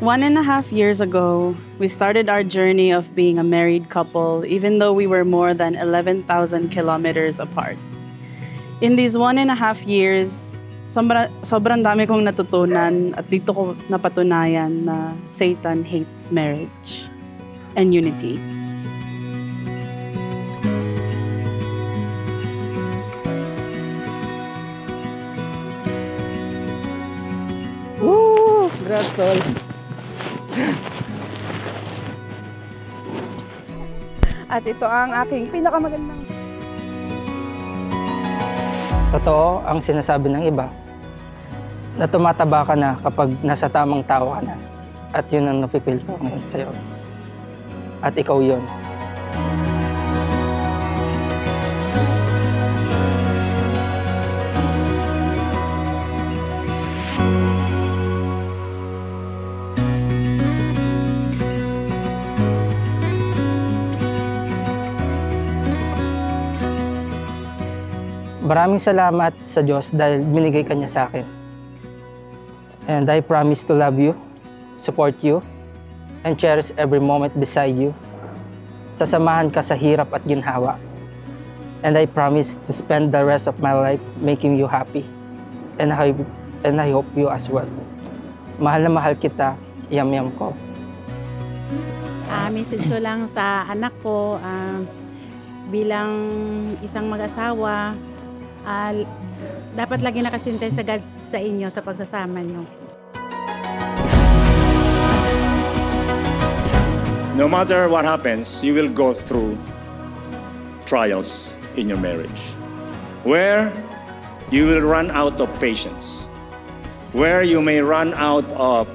1.5 years ago, we started our journey of being a married couple, even though we were more than 11,000 kilometers apart. In these 1.5 years, sobrang dami kong natutunan at dito ko napatunayan na Satan hates marriage and unity. Woo! Gratol! At ito ang aking pinakamagandang... Totoo ang sinasabi ng iba na tumataba ka na kapag nasa tamang tao ka na. At yun ang napipil ko ngayon sa'yo. At ikaw yun. Maraming salamat sa Diyos dahil binigay ka niya sa akin. And I promise to love you, support you, and cherish every moment beside you. Sasamahan ka sa hirap at ginhawa. And I promise to spend the rest of my life making you happy. And I hope you as well. Mahal na mahal kita, yam-yam ko. Message ko lang sa anak ko, bilang isang mag-asawa, dapat lagi nakasintay sa God sa inyo sa pagsasama nyo. No matter what happens, you will go through trials in your marriage, where you will run out of patience, where you may run out of,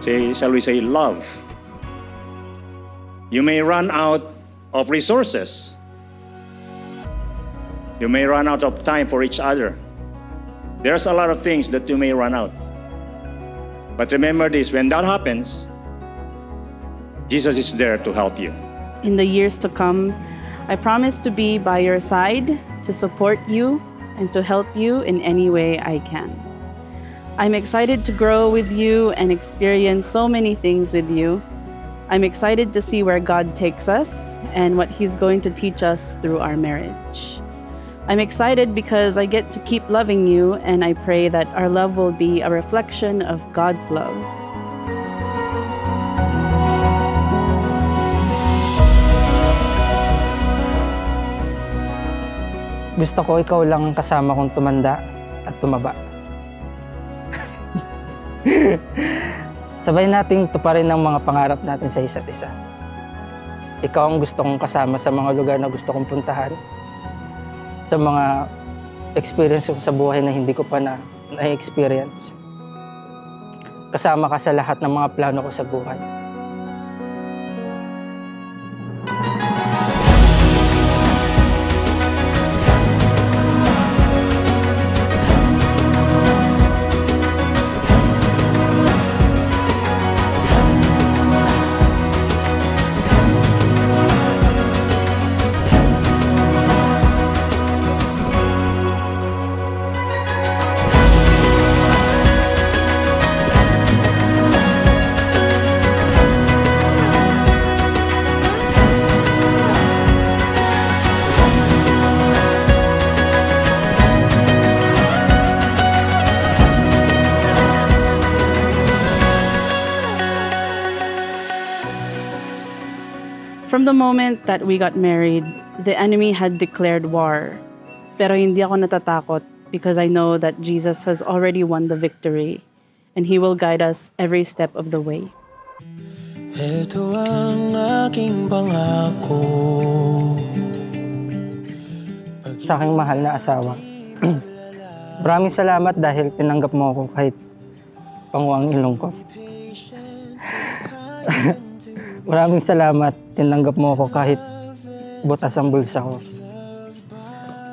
shall we say, love. You may run out of resources. You may run out of time for each other. There's a lot of things that you may run out. But remember this, when that happens, Jesus is there to help you. In the years to come, I promise to be by your side, to support you, and to help you in any way I can. I'm excited to grow with you and experience so many things with you. I'm excited to see where God takes us and what He's going to teach us through our marriage. I'm excited because I get to keep loving you, and I pray that our love will be a reflection of God's love. Gusto ko ikaw lang ang kasama kong tumanda at tumaba. Sabay nating tuparin ang mga pangarap natin sa isa't isa. Ikaw ang gusto kong kasama sa mga lugar na gusto kong puntahan, sa mga experience ko sa buhay na hindi ko pa na-experience. Kasama ka sa lahat ng mga plano ko sa buhay. From the moment that we got married, the enemy had declared war. Pero hindi ako natatakot because I know that Jesus has already won the victory and He will guide us every step of the way. Ito ang aking pangako. Sa aking mahal na asawa, maraming salamat dahil tinanggap mo ako kahit panguang ilong ko. Maraming salamat, tinanggap mo ako kahit butas ang bulsa ko.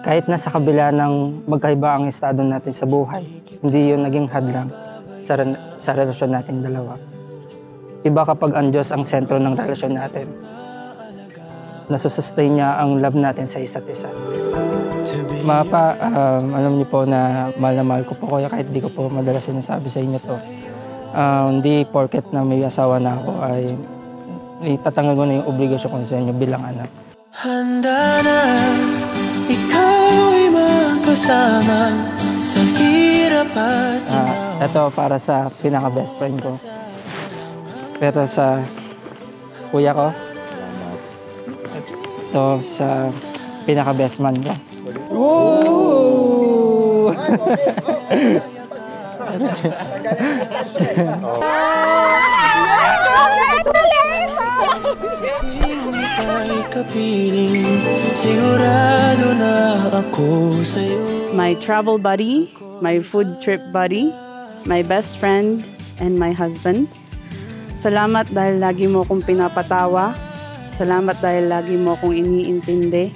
Kahit nasa kabila ng magkaiba ang estado natin sa buhay, hindi yun naging hadlang sa relasyon nating dalawa. Iba kapag ang Diyos ang sentro ng relasyon natin. Nasusustain niya ang love natin sa isa't isa. Mga pa, alam niyo po na mahal ko po kayo kahit di ko po madalas sinasabi sa inyo to. Hindi porket na may asawa na ako ay itatanggal ko na yung obligasyon ko sa inyo bilang anak. Handa na ikaw ay magkasama sa hirap at Ito para sa pinaka-best friend ko. Pero sa kuya ko. Ito sa pinaka-best man ko. Woo! Ika'y kapiling, sigurado na ako sa'yo. My travel buddy, my food trip buddy, my best friend, and my husband. Salamat dahil lagi mo akong pinapatawa. Salamat dahil lagi mo akong iniintindi.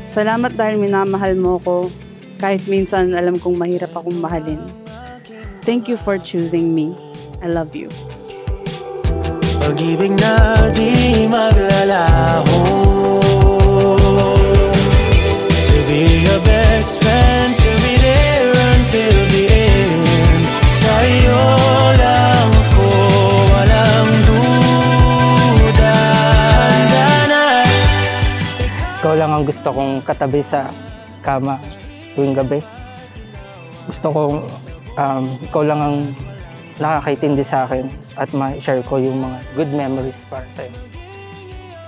Salamat dahil minamahal mo ko kahit minsan alam kong mahirap akong mahalin. Thank you for choosing me. I love you. Pag-ibig na di maglalaho, to be your best friend, to be there until the end. Sa'yo lang ako, walang duda. Handa na. Ikaw lang ang gusto kong katabi sa kama tuwing gabi. Gusto kong ikaw lang ang nakakaintindi sa akin at ma-share ko yung mga good memories para sa'yo.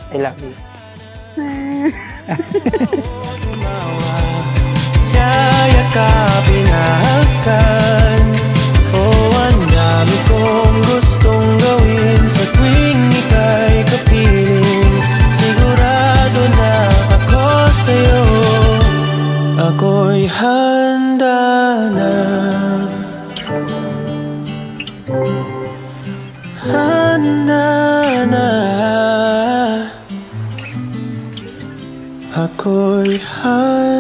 I love you. Yayakapin hakan. Oh, ang dami kong gustong gawin sa tuwing ika'y kapiling. Sigurado na ako sa'yo. Ako'y handa na. Handa na. Ako'y handa.